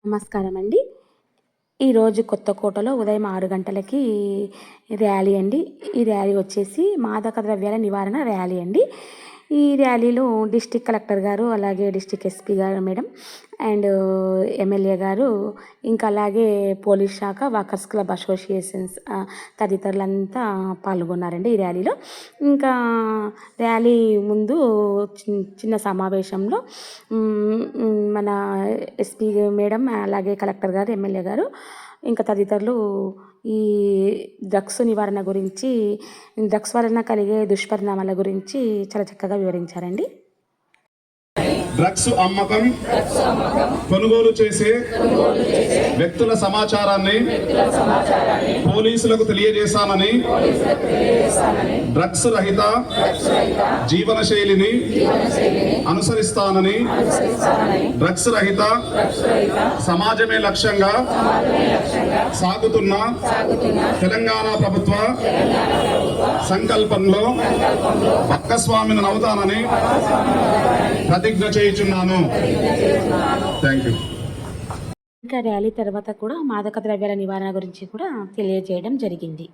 నమస్కారం అండి. ఈరోజు కొత్తకోటలో ఉదయం 6 గంటలకి ర్యాలీ అండి. ఈ ర్యాలీ వచ్చేసి మాదక ద్రవ్యాల నివారణ ర్యాలీ అండి. ఈ ర్యాలీలో డిస్ట్రిక్ట్ కలెక్టర్ గారు, అలాగే డిస్ట్రిక్ట్ ఎస్పీ గారు మేడం అండ్ ఎమ్మెల్యే గారు, ఇంకా అలాగే పోలీస్ శాఖ, వర్కర్స్ క్లబ్ అసోసియేషన్స్ తదితరులంతా పాల్గొన్నారండి ఈ ర్యాలీలో. ఇంకా ర్యాలీ ముందు చిన్న సమావేశంలో మన ఎస్పీ మేడం, అలాగే కలెక్టర్ గారు, ఎమ్మెల్యే గారు ఇంకా తదితరులు ఈ డ్రగ్స్ నివారణ గురించి, డ్రగ్స్ వలన కలిగే దుష్పరిణామాల గురించి చాలా చక్కగా వివరించారండి. డ్రగ్స్ అమ్మకం, కొనుగోలు చేసే వ్యక్తుల సమాచారాన్ని పోలీసులకు తెలియజేశానని, డ్రగ్స్ రహిత జీవన శైలిని అనుసరిస్తానని, డ్రగ్స్ రహిత సమాజమే లక్ష్యంగా సాగుతున్న తెలంగాణ ప్రభుత్వ సంకల్పంలో భాగస్వామిని అవుతానని ప్రతిజ్ఞ చేయుచున్నాను. Thank you. ఇంకా ర్యాలీ తర్వాత కూడా మాదక ద్రవ్యాల నివారణ గురించి కూడా తెలియజేయడం జరిగింది.